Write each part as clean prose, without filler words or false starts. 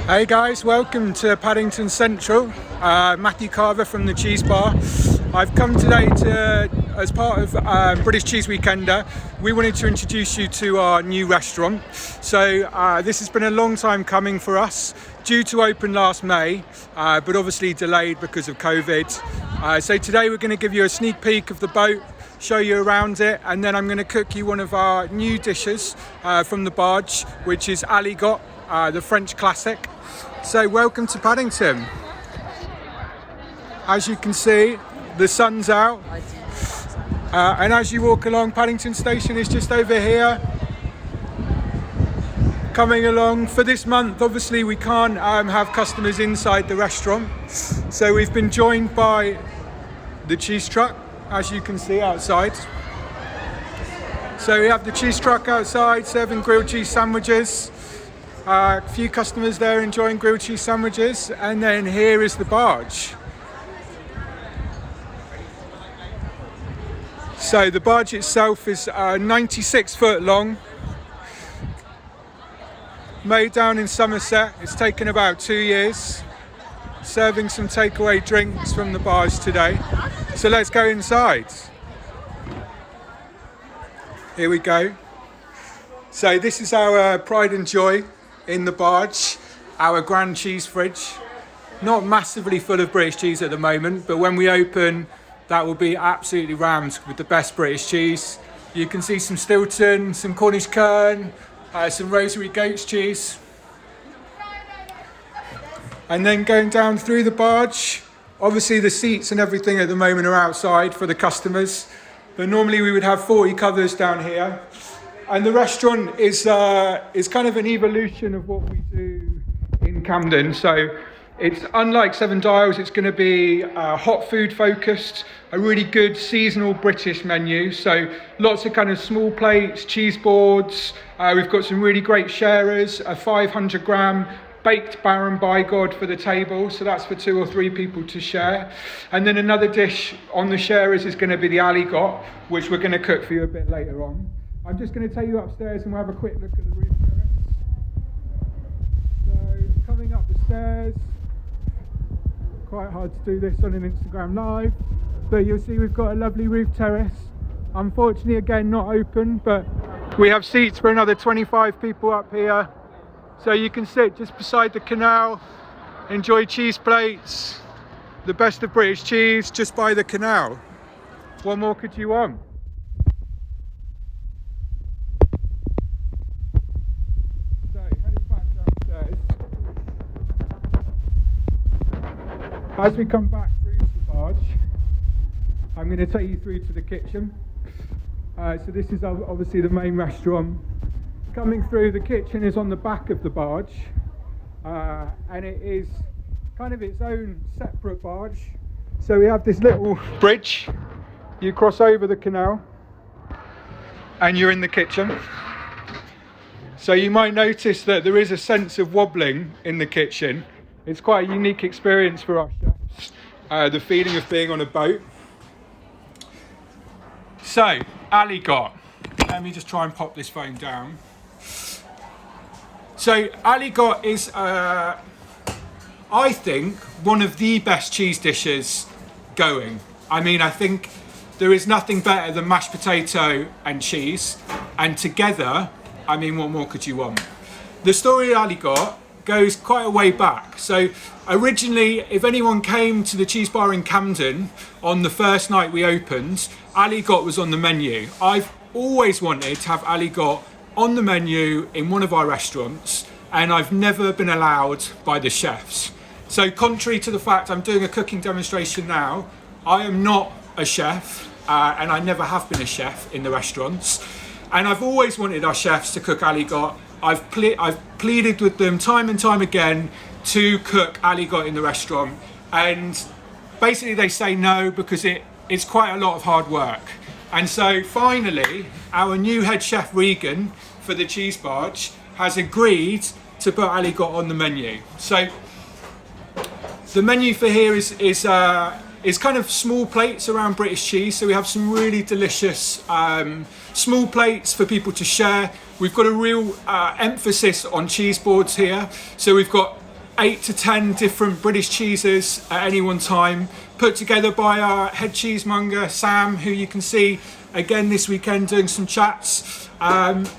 Hey guys, welcome to Paddington Central. Mathew Carver from the Cheese Bar. I've come today as part of British Cheese Weekender. We wanted to introduce you to our new restaurant. So this has been a long time coming for us, due to open last May, but obviously delayed because of COVID. So today we're going to give you a sneak peek of the boat, show you around it, and then I'm going to cook you one of our new dishes from the barge, which is Aligot, the French classic. So welcome to Paddington. As you can see, the sun's out, and as you walk along, Paddington Station is just over here. Coming along for this month, obviously we can't have customers inside the restaurant, so we've been joined by the cheese truck, as you can see outside. So we have the cheese truck outside serving grilled cheese sandwiches. A few customers there enjoying grilled cheese sandwiches, and then here is the barge. So the barge itself is 96 foot long, made down in Somerset. It's taken about 2 years, serving some takeaway drinks from the barge today. So let's go inside. Here we go. So this is our pride and joy in the barge, our grand cheese fridge. Not massively full of British cheese at the moment, but when we open, that will be absolutely rammed with the best British cheese. You can see some Stilton, some Cornish kern, some rosery goat's cheese. And then going down through the barge, obviously the seats and everything at the moment are outside for the customers, but normally we would have 40 covers down here. And the restaurant is kind of an evolution of what we do in Camden. So it's unlike Seven Dials, it's going to be hot food focused, a really good seasonal British menu. So lots of kind of small plates, cheese boards. We've got some really great sharers, a 500 gram baked Pomme Aligot for the table. So that's for 2 or 3 people to share. And then another dish on the sharers is going to be the Aligot, which we're going to cook for you a bit later on. I'm just going to take you upstairs and we'll have a quick look at the roof terrace. So coming up the stairs, quite hard to do this on an Instagram live, but you'll see we've got a lovely roof terrace. Unfortunately, again, not open, but we have seats for another 25 people up here. So you can sit just beside the canal, enjoy cheese plates, the best of British cheese just by the canal. What more could you want? As we come back through the barge, I'm going to take you through to the kitchen. So this is obviously the main restaurant. Coming through, the kitchen is on the back of the barge, and it is kind of its own separate barge. So we have this little bridge. You cross over the canal and you're in the kitchen. So you might notice that there is a sense of wobbling in the kitchen. It's quite a unique experience for us chefs, the feeling of being on a boat. So, Aligot. Let me just try and pop this phone down. So, Aligot is, I think, one of the best cheese dishes going. I mean, I think there is nothing better than mashed potato and cheese. And together, I mean, what more could you want? The story of Aligot goes quite a way back. So originally, if anyone came to the Cheese Bar in Camden on the first night we opened, Aligot was on the menu. I've always wanted to have Aligot on the menu in one of our restaurants, and I've never been allowed by the chefs. So contrary to the fact I'm doing a cooking demonstration now, I am not a chef, and I never have been a chef in the restaurants. And I've always wanted our chefs to cook Aligot. I've pleaded with them time and time again to cook Aligot in the restaurant, and basically they say no because it's quite a lot of hard work. And so finally, our new head chef Regan for the Cheese Barge has agreed to put Aligot on the menu. So the menu for here is kind of small plates around British cheese. So we have some really delicious small plates for people to share. We've got a real emphasis on cheese boards here. So we've got 8 to 10 different British cheeses at any one time, put together by our head cheesemonger Sam, who you can see again this weekend doing some chats.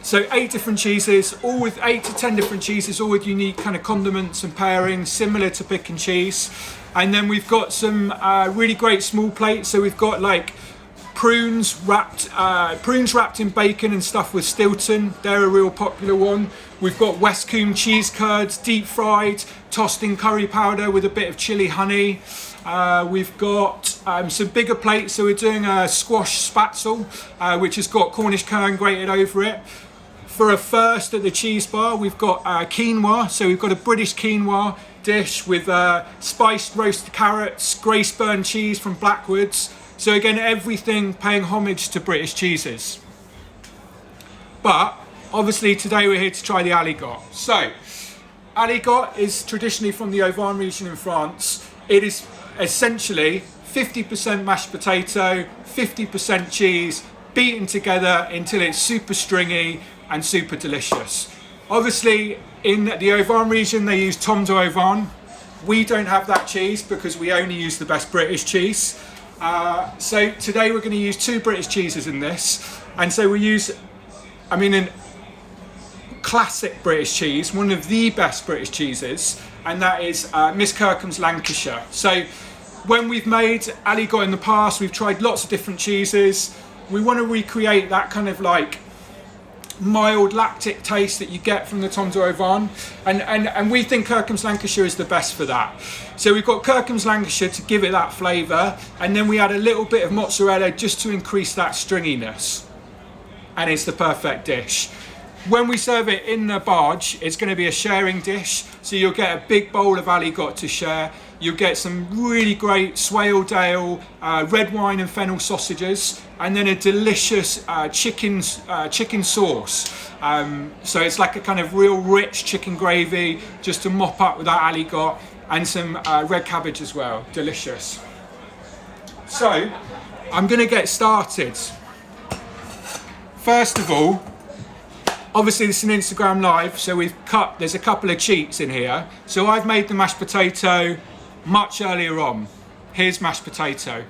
So 8 different cheeses, all with 8 to 10 different cheeses, all with unique kind of condiments and pairings, similar to pick and cheese. And then we've got some really great small plates. So we've got like prunes wrapped in bacon and stuffed with Stilton. They're a real popular one. We've got West Combe cheese curds, deep fried, tossed in curry powder with a bit of chili honey. We've got some bigger plates, so we're doing a squash spatzel, which has got Cornish kern grated over it. For a first at the Cheese Bar, we've got quinoa, so we've got a British quinoa dish with spiced roasted carrots, Graceburn cheese from Blackwoods. So again, everything paying homage to British cheeses. But obviously today we're here to try the aligot. So, aligot is traditionally from the Auvergne region in France. It is essentially 50% mashed potato, 50% cheese, beaten together until it's super stringy and super delicious. Obviously, in the Auvergne region, they use Tom de Auvergne. We don't have that cheese because we only use the best British cheese. So today we're going to use 2 British cheeses in this. And so we use, a classic British cheese, one of the best British cheeses, and that is Miss Kirkham's Lancashire. So when we've made aligot in the past, we've tried lots of different cheeses. We want to recreate that kind of like mild lactic taste that you get from the Tom de Auvergne, and we think Kirkham's Lancashire is the best for that. So we've got Kirkham's Lancashire to give it that flavour, and then we add a little bit of mozzarella just to increase that stringiness, and it's the perfect dish. When we serve it in the barge, it's going to be a sharing dish, so you'll get a big bowl of aligot to share. You'll get some really great Swaledale red wine and fennel sausages, and then a delicious chicken sauce. So it's like a kind of real rich chicken gravy just to mop up with that aligot, and some red cabbage as well. Delicious. So I'm going to get started. First of all, obviously this is an Instagram live, so there's a couple of cheats in here. So I've made the mashed potato much earlier on. Here's mashed potato.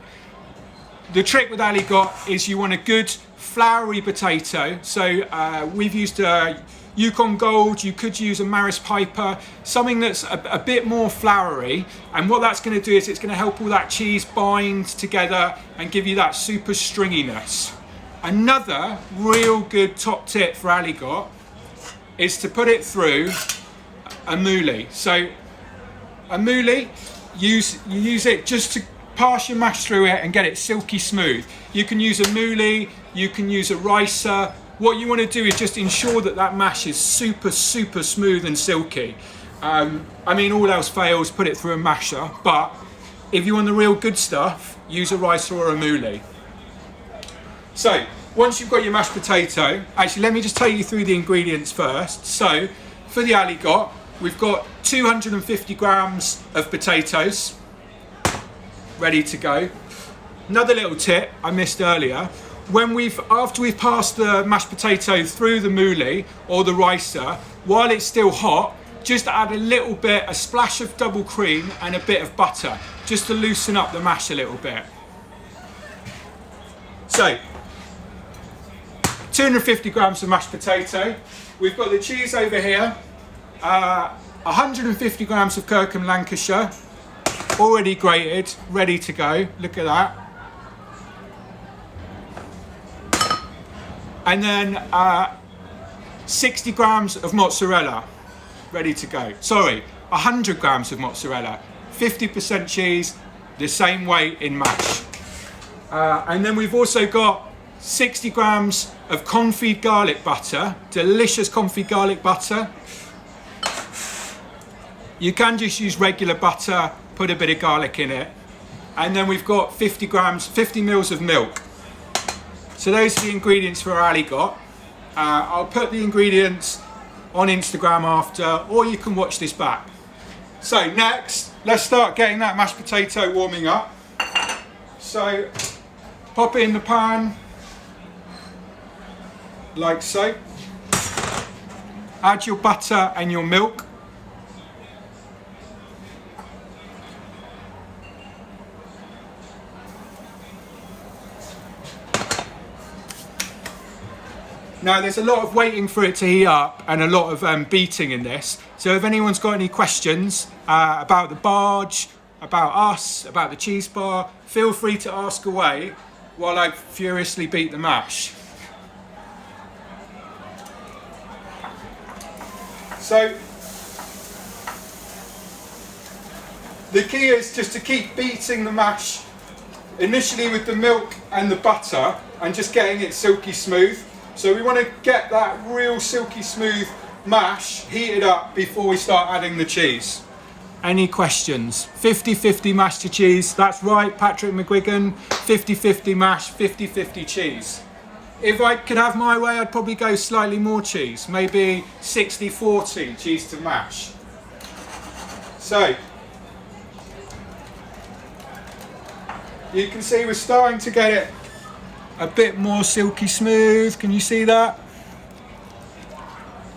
The trick with aligot is you want a good floury potato. So we've used a Yukon Gold, you could use a Maris Piper, something that's a bit more floury. And what that's going to do is it's going to help all that cheese bind together and give you that super stringiness. Another real good top tip for aligot is to put it through a moulie. So a moulie, you use it just to pass your mash through it and get it silky smooth. You can use a moulie, you can use a ricer. What you want to do is just ensure that that mash is super smooth and silky. All else fails, put it through a masher, but if you want the real good stuff, use a ricer or a moulie. So, once you've got your mashed potato, actually let me just take you through the ingredients first. So, for the aligot, we've got 250 grams of potatoes ready to go. Another little tip I missed earlier, after we've passed the mashed potato through the moulie or the ricer, while it's still hot, just add a splash of double cream and a bit of butter, just to loosen up the mash a little bit. So, 250 grams of mashed potato. We've got the cheese over here, 150 grams of Kirkham Lancashire, already grated, ready to go. Look at that. And then 60 grams of mozzarella, ready to go. Sorry, 100 grams of mozzarella, 50% cheese, the same weight in mash. And then we've also got 60 grams of confit garlic butter, delicious confit garlic butter. You can just use regular butter, put a bit of garlic in it. And then we've got 50 mils of milk. So those are the ingredients for our aligot. I'll put the ingredients on Instagram after, or you can watch this back. So next, let's start getting that mashed potato warming up. So pop it in the pan, like so. Add your butter and your milk. Now there's a lot of waiting for it to heat up and a lot of beating in this. So if anyone's got any questions about the barge, about us, about the cheese bar, feel free to ask away while I furiously beat the mash. So the key is just to keep beating the mash initially with the milk and the butter and just getting it silky smooth. So we want to get that real silky smooth mash heated up before we start adding the cheese. Any questions? 50-50 mash to cheese. That's right, Patrick McGuigan. 50-50 mash, 50-50 cheese. If I could have my way, I'd probably go slightly more cheese. Maybe 60-40 cheese to mash. So, you can see we're starting to get it a bit more silky smooth. Can you see that?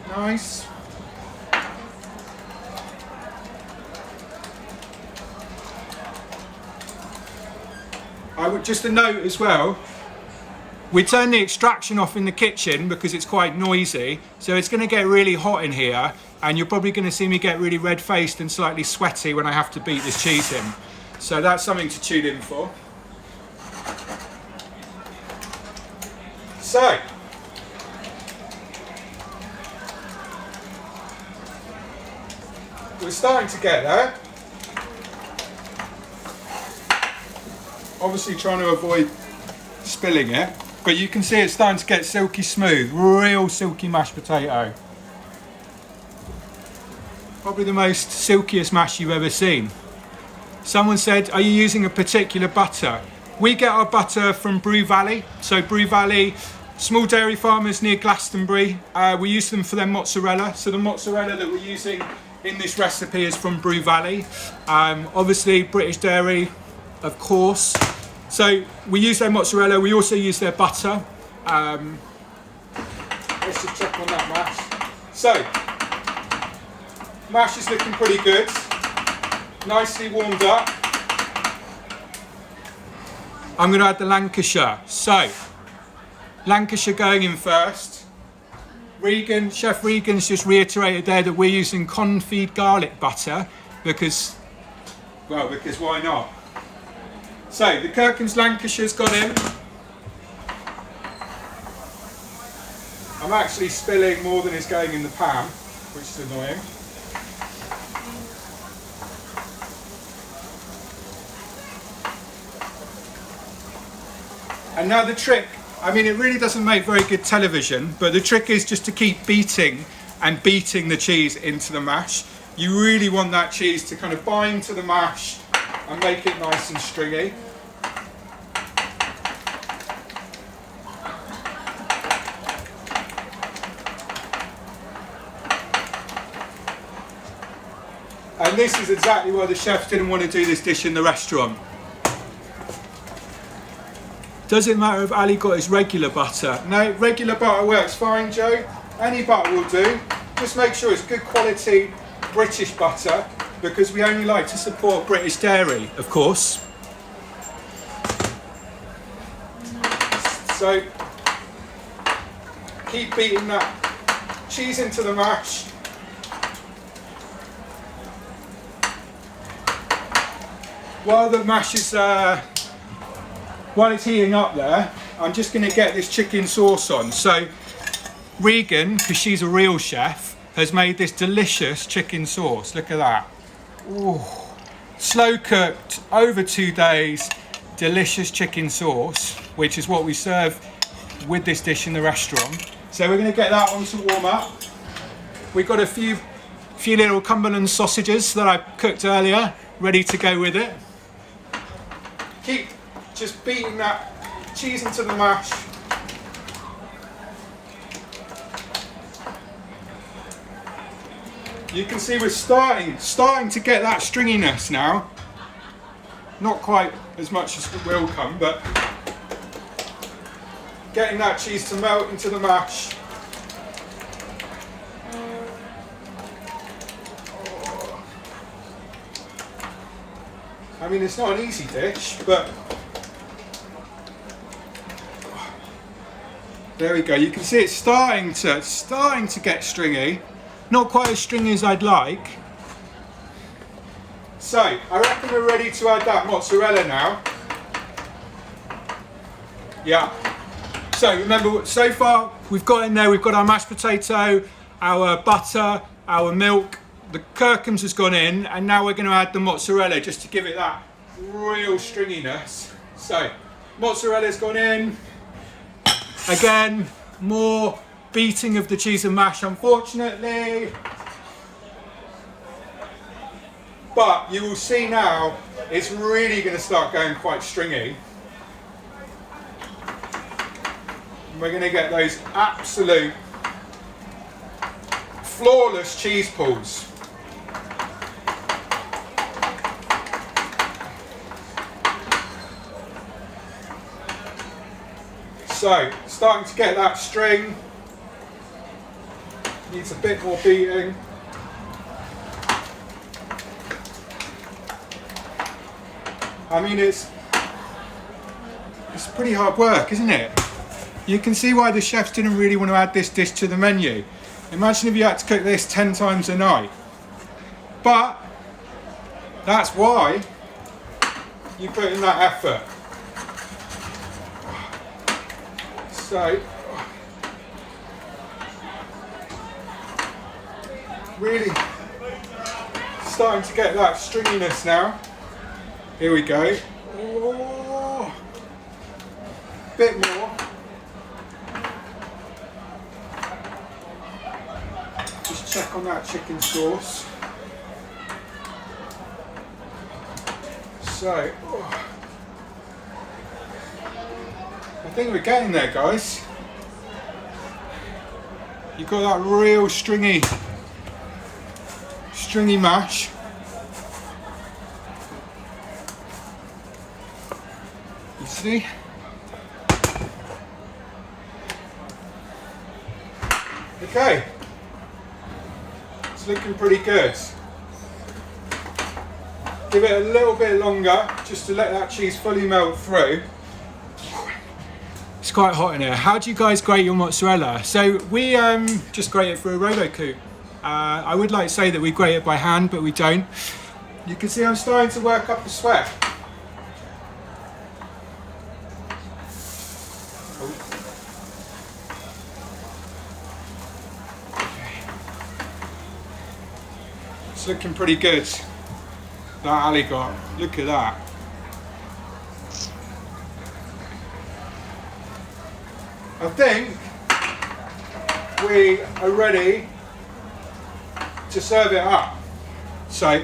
Nice. Just a note as well, we turn the extraction off in the kitchen because it's quite noisy, so it's going to get really hot in here and you're probably going to see me get really red-faced and slightly sweaty when I have to beat this cheese in. So that's something to tune in for. So, we're starting to get there. Obviously trying to avoid spilling it, but you can see it's starting to get silky smooth, real silky mashed potato. Probably the most silkiest mash you've ever seen. Someone said, are you using a particular butter? We get our butter from Brew Valley. So Brew Valley, small dairy farmers near Glastonbury. We use them for their mozzarella. So the mozzarella that we're using in this recipe is from Brew Valley. Obviously British dairy, of course. So we use their mozzarella, we also use their butter. Let's just check on that mash. So, mash is looking pretty good. Nicely warmed up. I'm going to add the Lancashire. So, Lancashire going in first. Chef Regan's just reiterated there that we're using confit garlic butter because why not? So, the Kirkham's Lancashire's gone in. I'm actually spilling more than is going in the pan, which is annoying. And now the trick, I mean it really doesn't make very good television, but the trick is just to keep beating and beating the cheese into the mash. You really want that cheese to kind of bind to the mash and make it nice and stringy. And this is exactly why the chefs didn't want to do this dish in the restaurant. Does it matter if Aligot is regular butter? No, regular butter works fine, Joe. Any butter will do. Just make sure it's good quality British butter, because we only like to support British dairy, of course. So, keep beating that cheese into the mash. While the mash is, while it's heating up there, I'm just going to get this chicken sauce on. So, Regan, because she's a real chef, has made this delicious chicken sauce. Look at that. Ooh. Slow cooked, over 2 days, delicious chicken sauce, which is what we serve with this dish in the restaurant. So we're going to get that on to warm up. We've got a few little Cumberland sausages that I cooked earlier, ready to go with it. Keep just beating that cheese into the mash. You can see we're starting to get that stringiness now. Not quite as much as it will come, but getting that cheese to melt into the mash. I mean, it's not an easy dish, but There we go. You can see it's starting to get stringy. Not quite as stringy as I'd like. So I reckon we're ready to add that mozzarella now. Yeah. So remember, so far we've got in there, we've got our mashed potato, our butter, our milk, the curcums has gone in, and now we're going to add the mozzarella just to give it that real stringiness. So mozzarella's gone in. Again, more beating of the cheese and mash, unfortunately. But you will see now, it's really going to start going quite stringy. And we're going to get those absolute flawless cheese pulls. So, starting to get that string. Needs a bit more beating. I mean, it's pretty hard work, isn't it? You can see why the chefs didn't really want to add this dish to the menu. Imagine if you had to cook this 10 times a night. But that's why you put in that effort. So, really starting to get that stringiness now. Here we go. Oh, bit more. Just check on that chicken sauce. So, I think we're getting there, guys. You've got that real stringy mash. You see? Okay. It's looking pretty good. Give it a little bit longer just to let that cheese fully melt through. It's quite hot in here. How do you guys grate your mozzarella? So we just grate it through a robo-coupe. I would like to say that we grate it by hand, but we don't. You can see I'm starting to work up the sweat. It's looking pretty good. That aligot, look at that. I think we are ready to serve it up. So,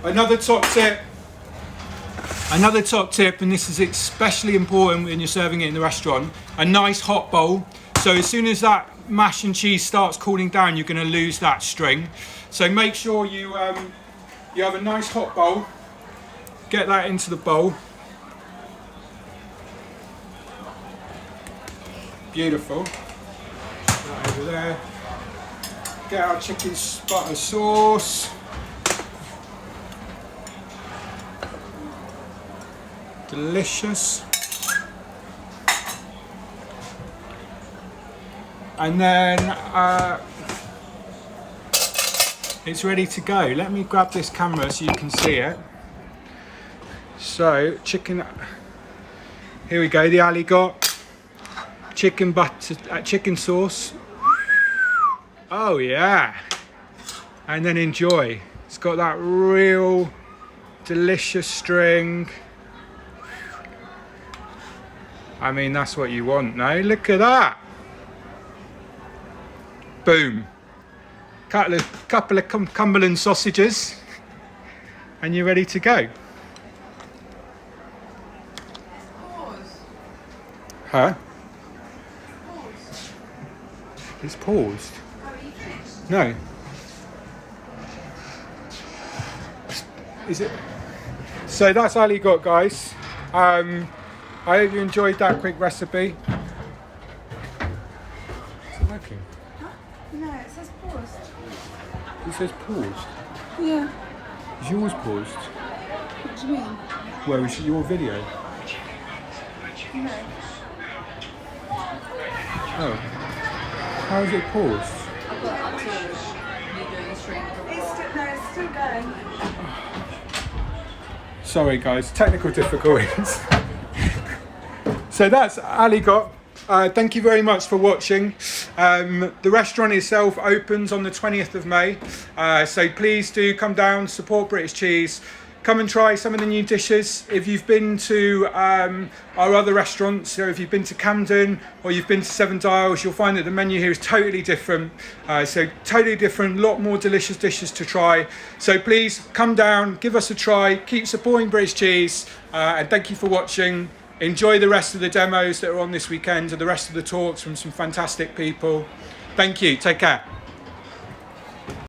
another top tip, and this is especially important when you're serving it in the restaurant, a nice hot bowl. So as soon as that mash and cheese starts cooling down, you're going to lose that string. So make sure you have a nice hot bowl, get that into the bowl. Beautiful. Put that over there. Get our chicken butter sauce. Delicious. And then it's ready to go. Let me grab this camera so you can see it. So chicken, here we go, the aligot. Chicken butter, chicken sauce. Oh yeah. And then enjoy. It's got that real delicious string. I mean, that's what you want, no? Look at that. Boom. Couple of Cumberland sausages. And you're ready to go. Pause. Huh? Pause. It's paused. Oh, are you finished? No. Is it? So that's aligot, guys. I hope you enjoyed that quick recipe. Is it working? Huh? No, it says paused. It says paused. Yeah. Is yours paused? What do you mean? Where is your video? No. Oh. How is it paused? I've got up to you doing the string. It's still going. Sorry guys, technical difficulties. So that's Aligot. Thank you very much for watching. The restaurant itself opens on the 20th of May. So please do come down, support British Cheese. Come and try some of the new dishes. If you've been to our other restaurants, so if you've been to Camden or you've been to Seven Dials, you'll find that the menu here is totally different. So totally different, a lot more delicious dishes to try. So please come down, give us a try, keep supporting British Cheese, and thank you for watching. Enjoy the rest of the demos that are on this weekend and the rest of the talks from some fantastic people. Thank you, take care.